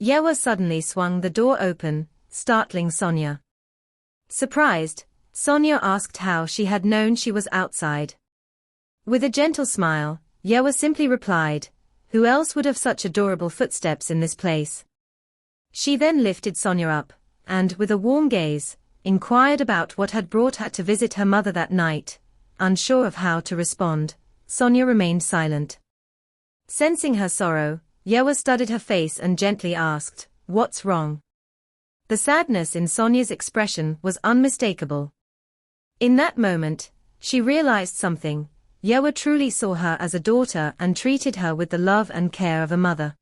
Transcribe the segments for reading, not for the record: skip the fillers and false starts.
Yewa suddenly swung the door open, startling Sonia. Surprised, Sonia asked how she had known she was outside. With a gentle smile, Yewa simply replied, "Who else would have such adorable footsteps in this place?" She then lifted Sonia up, and with a warm gaze, inquired about what had brought her to visit her mother that night. Unsure of how to respond, Sonia remained silent. Sensing her sorrow, Yewa studied her face and gently asked, "What's wrong?" The sadness in Sonia's expression was unmistakable. In that moment, she realized something. Yewa truly saw her as a daughter and treated her with the love and care of a mother.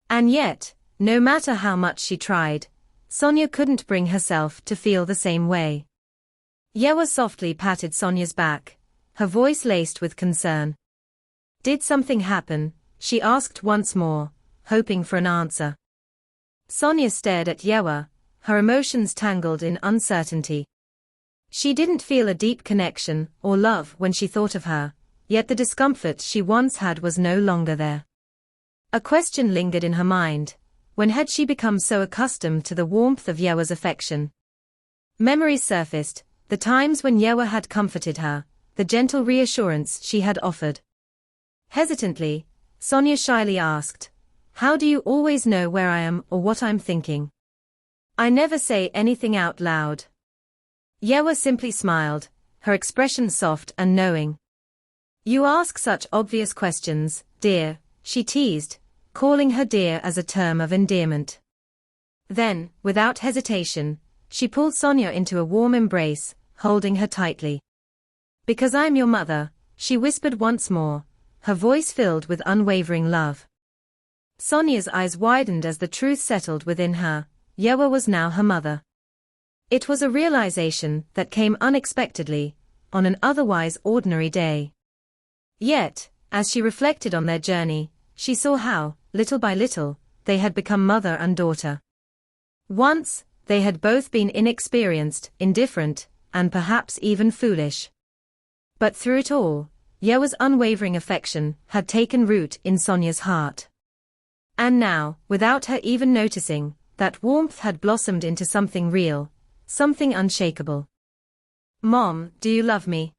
And yet, no matter how much she tried, Sonia couldn't bring herself to feel the same way. Yewa softly patted Sonia's back, her voice laced with concern. "Did something happen?" she asked once more, hoping for an answer. Sonia stared at Yewa, her emotions tangled in uncertainty. She didn't feel a deep connection or love when she thought of her, yet the discomfort she once had was no longer there. A question lingered in her mind. When had she become so accustomed to the warmth of Yewa's affection? Memories surfaced, the times when Yewa had comforted her, the gentle reassurance she had offered. Hesitantly, Sonia shyly asked, "How do you always know where I am or what I'm thinking?" "I never say anything out loud." Yewa simply smiled, her expression soft and knowing. "You ask such obvious questions, dear," she teased, calling her dear as a term of endearment. Then, without hesitation, she pulled Sonia into a warm embrace, holding her tightly. "Because I'm your mother," she whispered once more, her voice filled with unwavering love. Sonia's eyes widened as the truth settled within her. Yewa was now her mother. It was a realization that came unexpectedly, on an otherwise ordinary day. Yet, as she reflected on their journey, she saw how, little by little, they had become mother and daughter. Once, they had both been inexperienced, indifferent, and perhaps even foolish. But through it all, Yewa's unwavering affection had taken root in Sonia's heart. And now, without her even noticing, that warmth had blossomed into something real, something unshakable. "Mom, do you love me?"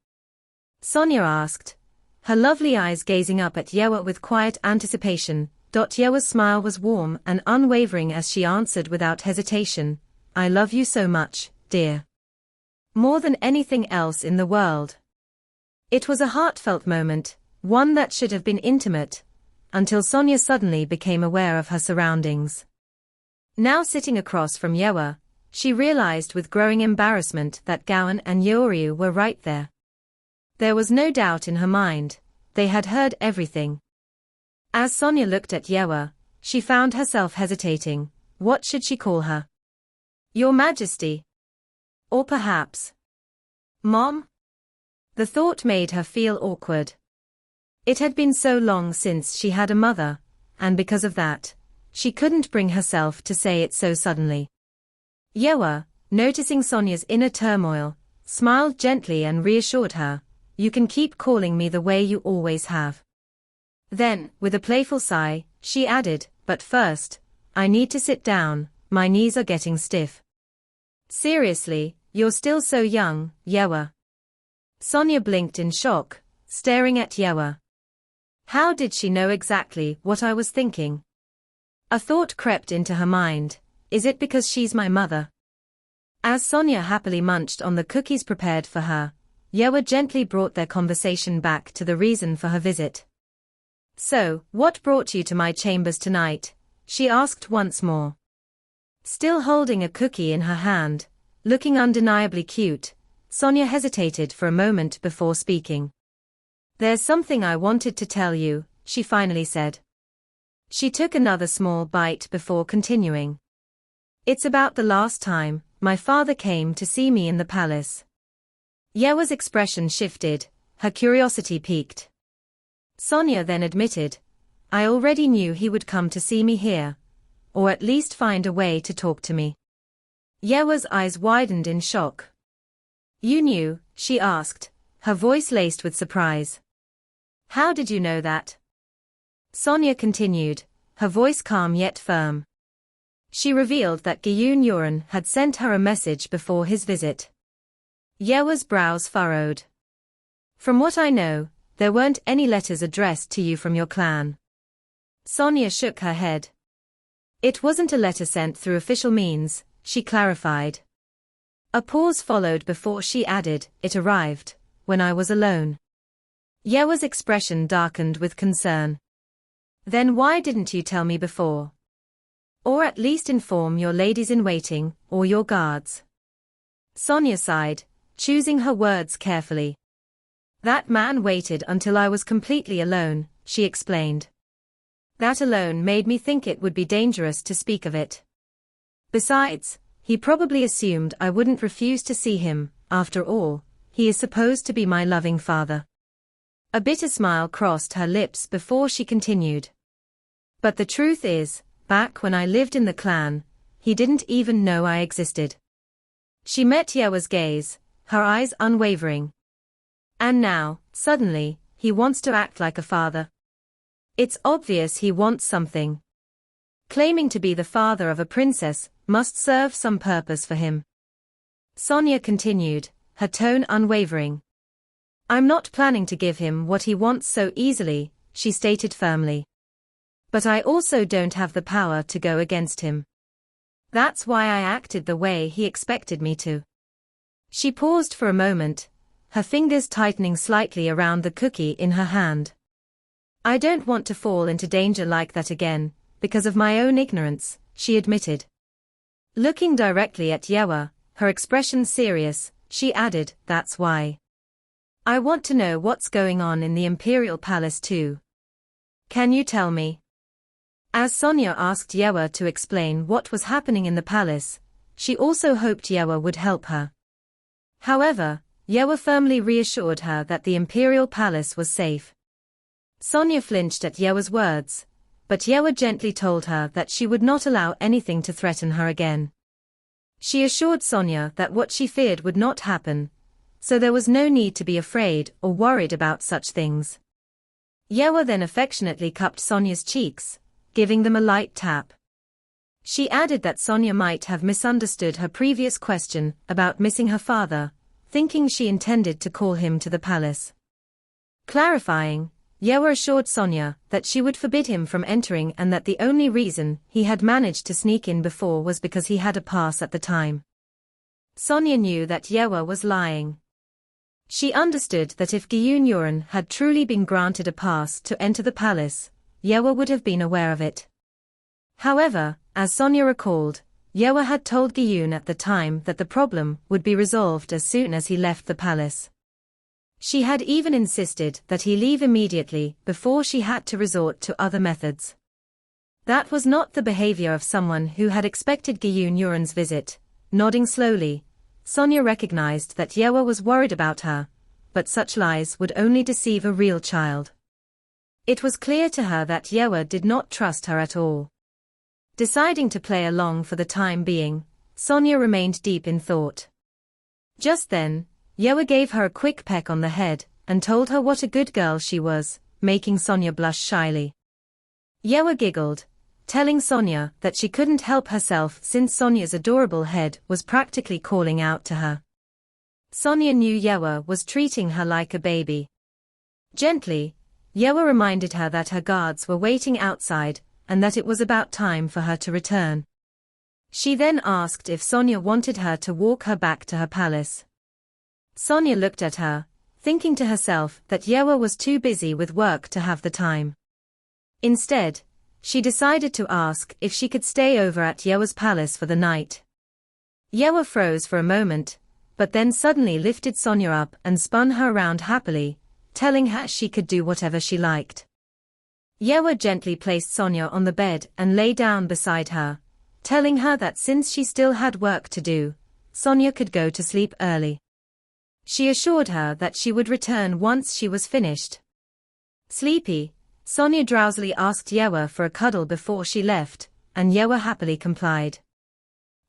Sonia asked, her lovely eyes gazing up at Yewa with quiet anticipation. Yewa's smile was warm and unwavering as she answered without hesitation, "I love you so much, dear. More than anything else in the world." It was a heartfelt moment, one that should have been intimate, until Sonia suddenly became aware of her surroundings. Now sitting across from Yewa, she realized with growing embarrassment that Gowan and Yoryu were right there. There was no doubt in her mind, they had heard everything. As Sonia looked at Yewa, she found herself hesitating. What should she call her? "Your Majesty." Or perhaps, "Mom?" The thought made her feel awkward. It had been so long since she had a mother, and because of that, she couldn't bring herself to say it so suddenly. Yewa, noticing Sonia's inner turmoil, smiled gently and reassured her, "You can keep calling me the way you always have." Then, with a playful sigh, she added, "But first, I need to sit down, my knees are getting stiff." "Seriously, you're still so young, Yewa." Sonia blinked in shock, staring at Yewa. How did she know exactly what I was thinking? A thought crept into her mind. Is it because she's my mother? As Sonia happily munched on the cookies prepared for her, Yewa gently brought their conversation back to the reason for her visit. "So, what brought you to my chambers tonight?" she asked once more. Still holding a cookie in her hand, looking undeniably cute, Sonia hesitated for a moment before speaking. "There's something I wanted to tell you," she finally said. She took another small bite before continuing. "It's about the last time my father came to see me in the palace." Yewa's expression shifted, her curiosity piqued. Sonia then admitted, "I already knew he would come to see me here, or at least find a way to talk to me." Yewa's eyes widened in shock. "You knew?" she asked, her voice laced with surprise. "How did you know that?" Sonia continued, her voice calm yet firm. She revealed that Gyun Yuran had sent her a message before his visit. Yewa's brows furrowed. From what I know, there weren't any letters addressed to you from your clan. Sonia shook her head. It wasn't a letter sent through official means, she clarified. A pause followed before she added, it arrived when I was alone. Yewa's expression darkened with concern. Then why didn't you tell me before? Or at least inform your ladies-in-waiting, or your guards? Sonia sighed, choosing her words carefully. That man waited until I was completely alone, she explained. That alone made me think it would be dangerous to speak of it. Besides, he probably assumed I wouldn't refuse to see him. After all, he is supposed to be my loving father. A bitter smile crossed her lips before she continued. But the truth is, back when I lived in the clan, he didn't even know I existed. She met Yewa's gaze, her eyes unwavering. And now, suddenly, he wants to act like a father. It's obvious he wants something. Claiming to be the father of a princess must serve some purpose for him. Sonia continued, her tone unwavering. I'm not planning to give him what he wants so easily, she stated firmly. But I also don't have the power to go against him. That's why I acted the way he expected me to. She paused for a moment, her fingers tightening slightly around the cookie in her hand. I don't want to fall into danger like that again, because of my own ignorance, she admitted. Looking directly at Yewa, her expression serious, she added, that's why. I want to know what's going on in the Imperial Palace too. Can you tell me? As Sonia asked Yewa to explain what was happening in the palace, she also hoped Yewa would help her. However, Yewa firmly reassured her that the Imperial Palace was safe. Sonia flinched at Yewa's words, but Yewa gently told her that she would not allow anything to threaten her again. She assured Sonia that what she feared would not happen, so there was no need to be afraid or worried about such things. Yewa then affectionately cupped Sonia's cheeks, giving them a light tap. She added that Sonia might have misunderstood her previous question about missing her father, thinking she intended to call him to the palace. Clarifying, Yewa assured Sonia that she would forbid him from entering and that the only reason he had managed to sneak in before was because he had a pass at the time. Sonia knew that Yewa was lying. She understood that if Gyun Yuran had truly been granted a pass to enter the palace, Yewa would have been aware of it. However, as Sonia recalled, Yewa had told Gyun at the time that the problem would be resolved as soon as he left the palace. She had even insisted that he leave immediately before she had to resort to other methods. That was not the behavior of someone who had expected Gyun Yuran's visit. Nodding slowly, Sonia recognized that Yewa was worried about her, but such lies would only deceive a real child. It was clear to her that Yewa did not trust her at all. Deciding to play along for the time being, Sonia remained deep in thought. Just then, Yewa gave her a quick peck on the head and told her what a good girl she was, making Sonia blush shyly. Yewa giggled, telling Sonia that she couldn't help herself since Sonia's adorable head was practically calling out to her. Sonia knew Yewa was treating her like a baby. Gently, Yewa reminded her that her guards were waiting outside and that it was about time for her to return. She then asked if Sonia wanted her to walk her back to her palace. Sonia looked at her, thinking to herself that Yewa was too busy with work to have the time. Instead, she decided to ask if she could stay over at Yewa's palace for the night. Yewa froze for a moment, but then suddenly lifted Sonia up and spun her around happily, telling her she could do whatever she liked. Yewa gently placed Sonia on the bed and lay down beside her, telling her that since she still had work to do, Sonia could go to sleep early. She assured her that she would return once she was finished. Sleepy, Sonia drowsily asked Yewa for a cuddle before she left, and Yewa happily complied.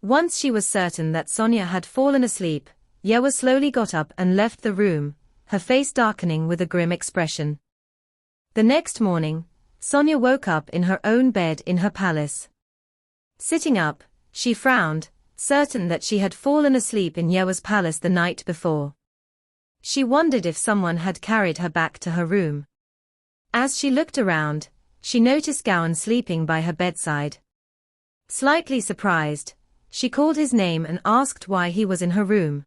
Once she was certain that Sonia had fallen asleep, Yewa slowly got up and left the room, her face darkening with a grim expression. The next morning, Sonia woke up in her own bed in her palace. Sitting up, she frowned, certain that she had fallen asleep in Yewa's palace the night before. She wondered if someone had carried her back to her room. As she looked around, she noticed Gowan sleeping by her bedside. Slightly surprised, she called his name and asked why he was in her room.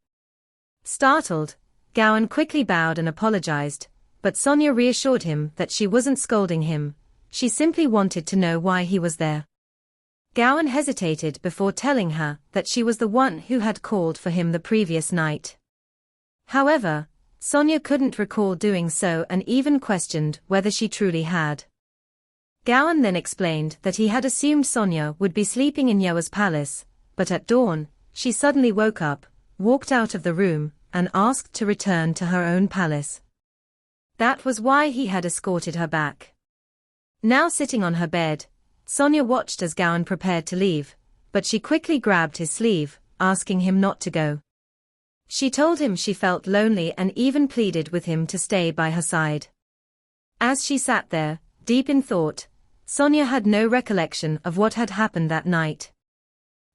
Startled, Gowan quickly bowed and apologized, but Sonia reassured him that she wasn't scolding him, she simply wanted to know why he was there. Gowan hesitated before telling her that she was the one who had called for him the previous night. However, Sonia couldn't recall doing so and even questioned whether she truly had. Gowan then explained that he had assumed Sonia would be sleeping in Yewa's palace, but at dawn, she suddenly woke up, walked out of the room, and asked to return to her own palace. That was why he had escorted her back. Now sitting on her bed, Sonia watched as Gowan prepared to leave, but she quickly grabbed his sleeve, asking him not to go. She told him she felt lonely and even pleaded with him to stay by her side. As she sat there, deep in thought, Sonia had no recollection of what had happened that night.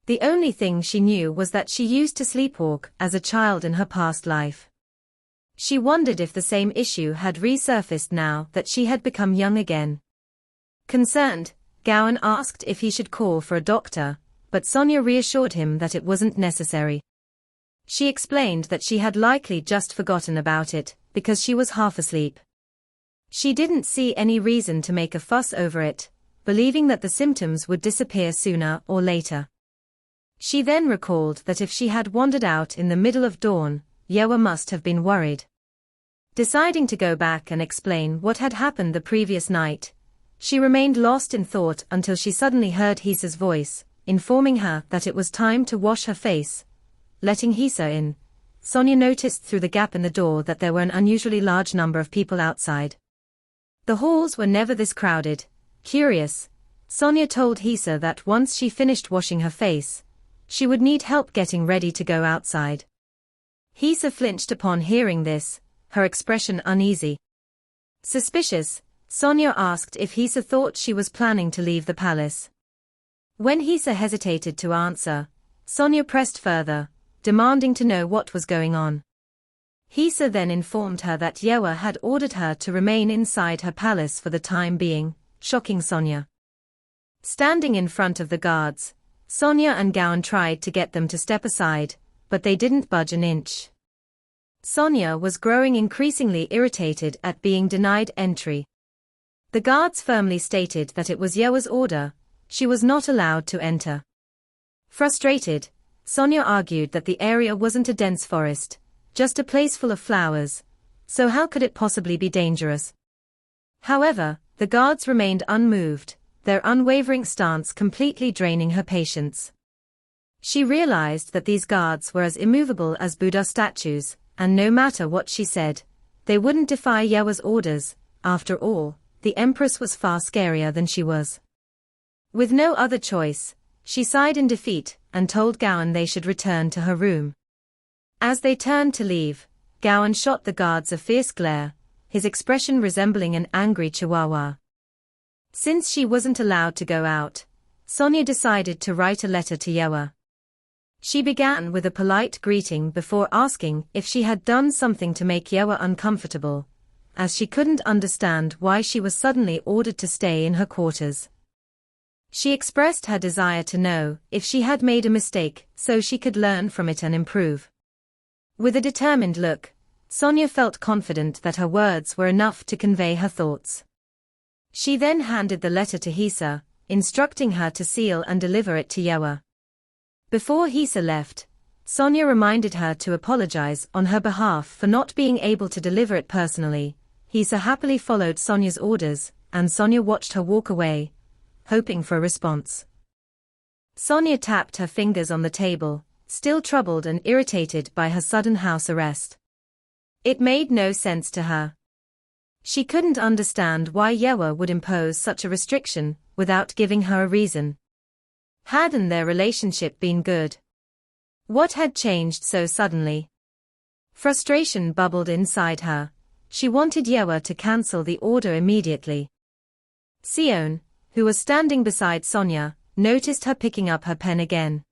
The only thing she knew was that she used to sleepwalk as a child in her past life. She wondered if the same issue had resurfaced now that she had become young again. Concerned, Gowan asked if he should call for a doctor, but Sonia reassured him that it wasn't necessary. She explained that she had likely just forgotten about it, because she was half asleep. She didn't see any reason to make a fuss over it, believing that the symptoms would disappear sooner or later. She then recalled that if she had wandered out in the middle of dawn, Yewa must have been worried. Deciding to go back and explain what had happened the previous night, she remained lost in thought until she suddenly heard Hisa's voice, informing her that it was time to wash her face. Letting Hisa in, Sonia noticed through the gap in the door that there were an unusually large number of people outside. The halls were never this crowded. Curious, Sonia told Hisa that once she finished washing her face, she would need help getting ready to go outside. Hisa flinched upon hearing this, her expression uneasy. Suspicious, Sonia asked if Hisa thought she was planning to leave the palace. When Hisa hesitated to answer, Sonia pressed further, demanding to know what was going on. Hisa then informed her that Yewa had ordered her to remain inside her palace for the time being, shocking Sonia. Standing in front of the guards, Sonia and Gowan tried to get them to step aside, but they didn't budge an inch. Sonia was growing increasingly irritated at being denied entry. The guards firmly stated that it was Yewa's order, she was not allowed to enter. Frustrated, Sonia argued that the area wasn't a dense forest, just a place full of flowers, so how could it possibly be dangerous? However, the guards remained unmoved, their unwavering stance completely draining her patience. She realized that these guards were as immovable as Buddha statues, and no matter what she said, they wouldn't defy Yewa's orders. After all, the Empress was far scarier than she was. With no other choice, she sighed in defeat and told Gowan they should return to her room. As they turned to leave, Gowan shot the guards a fierce glare, his expression resembling an angry chihuahua. Since she wasn't allowed to go out, Sonia decided to write a letter to Yewa. She began with a polite greeting before asking if she had done something to make Yewa uncomfortable, as she couldn't understand why she was suddenly ordered to stay in her quarters. She expressed her desire to know if she had made a mistake so she could learn from it and improve. With a determined look, Sonia felt confident that her words were enough to convey her thoughts. She then handed the letter to Hisa, instructing her to seal and deliver it to Yewa. Before Hisa left, Sonia reminded her to apologize on her behalf for not being able to deliver it personally. Hisa happily followed Sonia's orders, and Sonia watched her walk away, hoping for a response. Sonia tapped her fingers on the table, still troubled and irritated by her sudden house arrest. It made no sense to her. She couldn't understand why Yewa would impose such a restriction without giving her a reason. Hadn't their relationship been good? What had changed so suddenly? Frustration bubbled inside her. She wanted Yewa to cancel the order immediately. Sion, who was standing beside Sonia, noticed her picking up her pen again.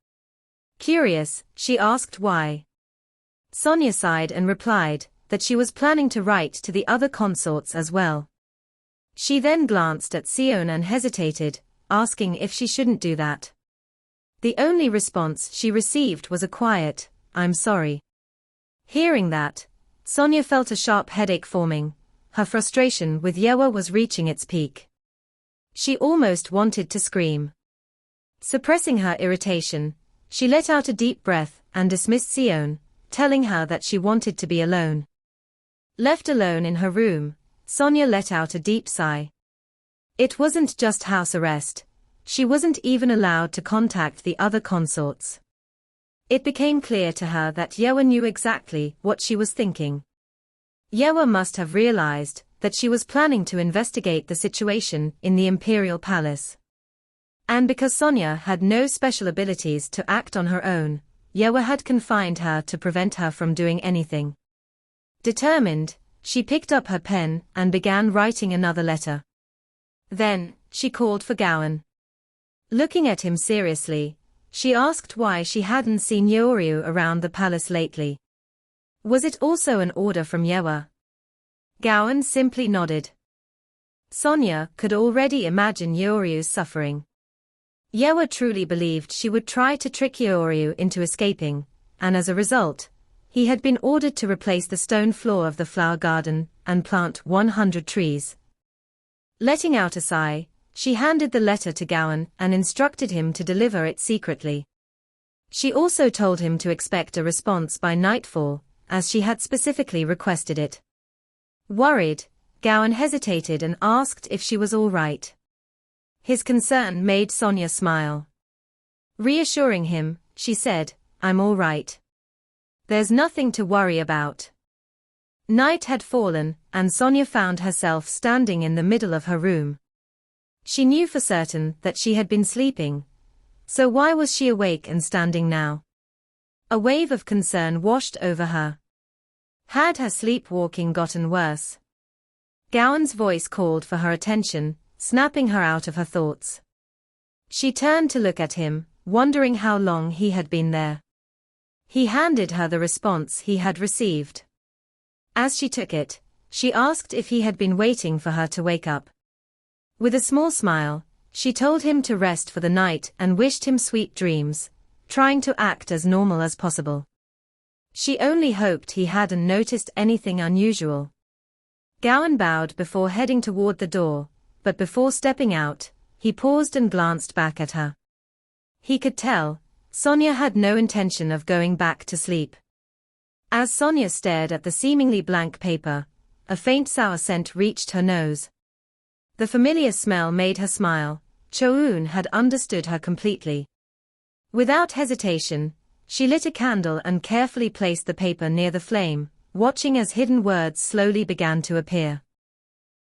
Curious, she asked why. Sonia sighed and replied that she was planning to write to the other consorts as well. She then glanced at Sion and hesitated, asking if she shouldn't do that. The only response she received was a quiet, "I'm sorry." Hearing that, Sonia felt a sharp headache forming. Her frustration with Yewa was reaching its peak. She almost wanted to scream. Suppressing her irritation, she let out a deep breath and dismissed Sion, telling her that she wanted to be alone. Left alone in her room, Sonia let out a deep sigh. It wasn't just house arrest. She wasn't even allowed to contact the other consorts. It became clear to her that Yewa knew exactly what she was thinking. Yewa must have realized that she was planning to investigate the situation in the Imperial Palace. And because Sonia had no special abilities to act on her own, Yewa had confined her to prevent her from doing anything. Determined, she picked up her pen and began writing another letter. Then, she called for Gowan. Looking at him seriously, she asked why she hadn't seen Yoryu around the palace lately. Was it also an order from Yewa? Gowan simply nodded. Sonia could already imagine Yoryu's suffering. Yewa truly believed she would try to trick Yoryu into escaping, and as a result, he had been ordered to replace the stone floor of the flower garden and plant 100 trees. Letting out a sigh, she handed the letter to Gowan and instructed him to deliver it secretly. She also told him to expect a response by nightfall, as she had specifically requested it. Worried, Gowan hesitated and asked if she was all right. His concern made Sonia smile. Reassuring him, she said, "I'm all right. There's nothing to worry about." Night had fallen, and Sonia found herself standing in the middle of her room. She knew for certain that she had been sleeping. So why was she awake and standing now? A wave of concern washed over her. Had her sleepwalking gotten worse? Gowan's voice called for her attention, snapping her out of her thoughts. She turned to look at him, wondering how long he had been there. He handed her the response he had received. As she took it, she asked if he had been waiting for her to wake up. With a small smile, she told him to rest for the night and wished him sweet dreams, trying to act as normal as possible. She only hoped he hadn't noticed anything unusual. Gowan bowed before heading toward the door, but before stepping out, he paused and glanced back at her. He could tell, Sonia had no intention of going back to sleep. As Sonia stared at the seemingly blank paper, a faint sour scent reached her nose. The familiar smell made her smile. Cho-eun had understood her completely. Without hesitation, she lit a candle and carefully placed the paper near the flame, watching as hidden words slowly began to appear.